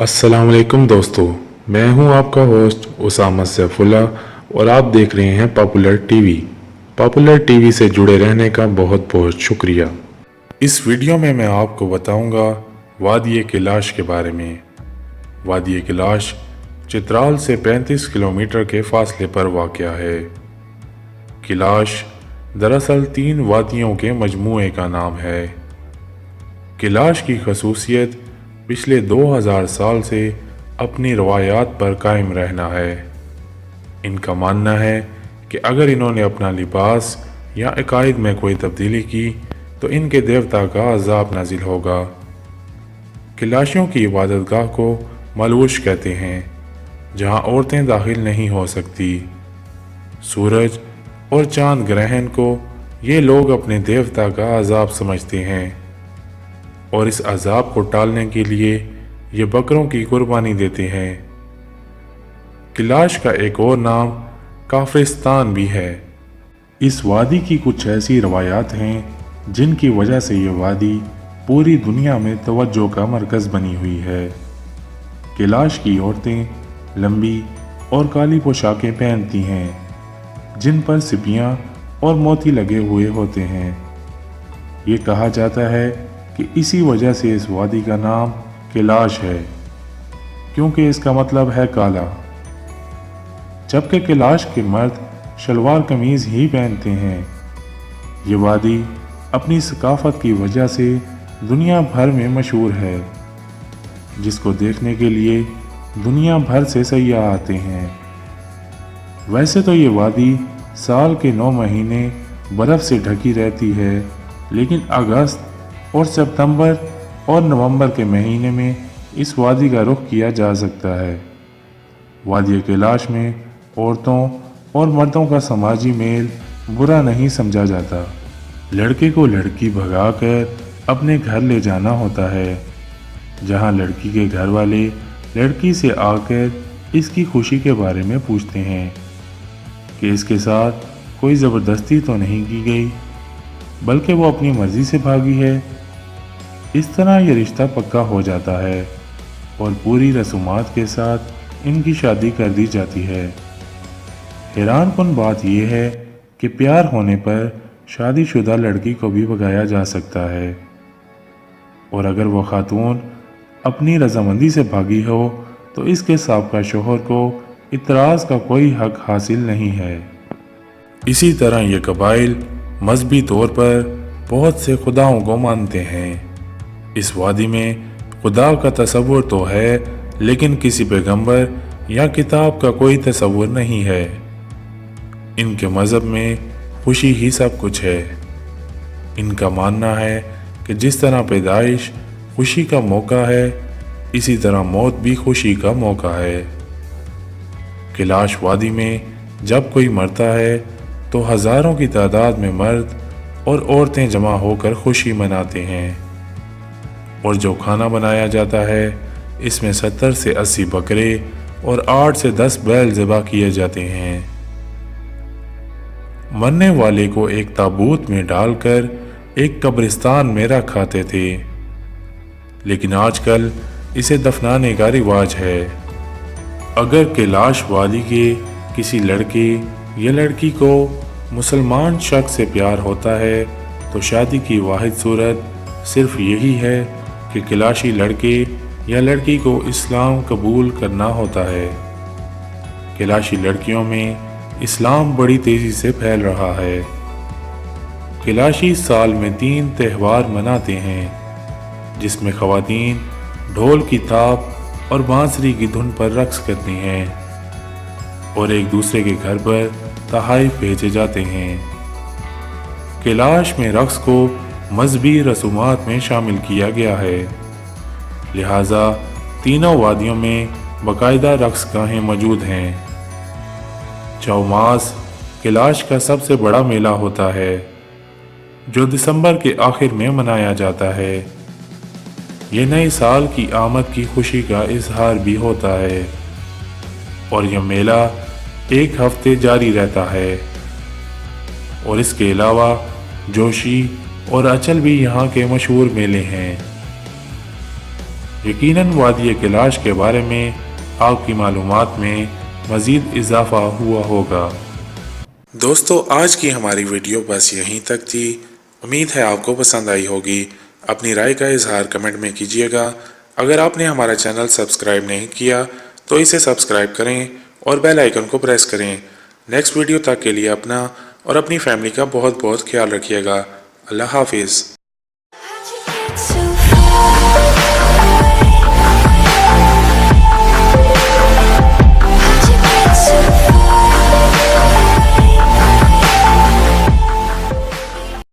अस्सलाम वालेकुम दोस्तों, मैं हूं आपका होस्ट उसामा सैफुल्ला और आप देख रहे हैं पॉपुलर टीवी। पॉपुलर टीवी से जुड़े रहने का बहुत बहुत शुक्रिया। इस वीडियो में मैं आपको बताऊंगा वादी कैलाश के बारे में। वादी कैलाश चित्राल से 35 किलोमीटर के फासले पर वाक़या है। कैलाश दरअसल 3 वादियों के मजमूए का नाम है। कैलाश की खसूसियत पिछले 2000 साल से अपनी रवायात पर कायम रहना है। इनका मानना है कि अगर इन्होंने अपना लिबास या अकायद में कोई तब्दीली की तो इनके देवता का अजाब नाजिल होगा। कैलाशियों की इबादतगाह को मलूश कहते हैं, जहां औरतें दाखिल नहीं हो सकती। सूरज और चांद ग्रहण को ये लोग अपने देवता का अजाब समझते हैं और इस अजाब को टालने के लिए ये बकरों की कुर्बानी देते हैं। कैलाश का एक और नाम काफिरिस्तान भी है। इस वादी की कुछ ऐसी रवायात हैं जिनकी वजह से ये वादी पूरी दुनिया में तवज्जो का मरकज़ बनी हुई है। कैलाश की औरतें लंबी और काली पोशाकें पहनती हैं जिन पर सिपियाँ और मोती लगे हुए होते हैं। ये कहा जाता है कि इसी वजह से इस वादी का नाम कैलाश है, क्योंकि इसका मतलब है काला। जबकि कैलाश के मर्द शलवार कमीज ही पहनते हैं। ये वादी अपनी सकाफत की वजह से दुनिया भर में मशहूर है, जिसको देखने के लिए दुनिया भर से सयाह आते हैं। वैसे तो ये वादी साल के 9 महीने बर्फ़ से ढकी रहती है, लेकिन अगस्त और सितंबर और नवंबर के महीने में इस वादी का रुख किया जा सकता है। वादी कैलाश में औरतों और मर्दों का समाजी मेल बुरा नहीं समझा जाता। लड़के को लड़की भगाकर अपने घर ले जाना होता है, जहां लड़की के घर वाले लड़की से आकर इसकी खुशी के बारे में पूछते हैं कि इसके साथ कोई ज़बरदस्ती तो नहीं की गई, बल्कि वो अपनी मर्ज़ी से भागी है। इस तरह ये रिश्ता पक्का हो जाता है और पूरी रसूमात के साथ इनकी शादी कर दी जाती है। हैरानकुन बात यह है कि प्यार होने पर शादीशुदा लड़की को भी भगाया जा सकता है, और अगर वो खातून अपनी रजामंदी से भागी हो तो इसके साबका शोहर को इतराज़ का कोई हक हासिल नहीं है। इसी तरह ये कबाइल मजहबी तौर पर बहुत से खुदाओं को मानते हैं। इस वादी में खुदा का तसव्वुर तो है, लेकिन किसी पैगंबर या किताब का कोई तसव्वुर नहीं है। इनके मज़हब में खुशी ही सब कुछ है। इनका मानना है कि जिस तरह पैदाइश खुशी का मौका है, इसी तरह मौत भी खुशी का मौका है। कैलाश वादी में जब कोई मरता है तो हज़ारों की तादाद में मर्द और औरतें जमा होकर खुशी मनाते हैं, और जो खाना बनाया जाता है इसमें 70 से 80 बकरे और 8 से 10 बैल ज़बह किए जाते हैं। मरने वाले को एक ताबूत में डालकर एक कब्रिस्तान में रखाते थे, लेकिन आजकल इसे दफनाने का रिवाज है। अगर कैलाश वादी के किसी लड़के या लड़की को मुसलमान शख्स से प्यार होता है तो शादी की वाहिद सूरत सिर्फ यही है कि कैलाशी लड़के या लड़की को इस्लाम कबूल करना होता है। कैलाशी लड़कियों में इस्लाम बड़ी तेज़ी से फैल रहा है। कैलाशी साल में 3 त्यौहार मनाते हैं, जिसमें ख़वातीन ढोल की थाप और बांसुरी की धुन पर रक्स करती हैं और एक दूसरे के घर पर तहाइफ भेजे जाते हैं। कैलाश में रक्स को मजहबी रसूमात में शामिल किया गया है, लिहाजा तीनों वादियों में बाकायदा रक्स गाहें मौजूद हैं। चौमास कैलाश का सबसे बड़ा मेला होता है, जो दिसंबर के आखिर में मनाया जाता है। ये नए साल की आमद की खुशी का इजहार भी होता है, और यह मेला 1 हफ्ते जारी रहता है। और इसके अलावा जोशी और अचल भी यहाँ के मशहूर मेले हैं। یقیناً وادی کیلاش کے بارے میں آپ کی معلومات میں مزید اضافہ ہوا ہوگا۔ دوستو، آج کی ہماری ویڈیو بس یہیں تک تھی۔ امید ہے آپ کو پسند آئی ہوگی۔ اپنی رائے کا اظہار کمنٹ میں کیجیے گا۔ اگر آپ نے ہمارا چینل سبسکرائب نہیں کیا تو اسے سبسکرائب کریں اور بیل آئیکن کو پریس کریں۔ نیکسٹ ویڈیو تک کے لیے اپنا اور اپنی فیملی کا بہت بہت خیال رکھیے گا۔ اللہ حافظ۔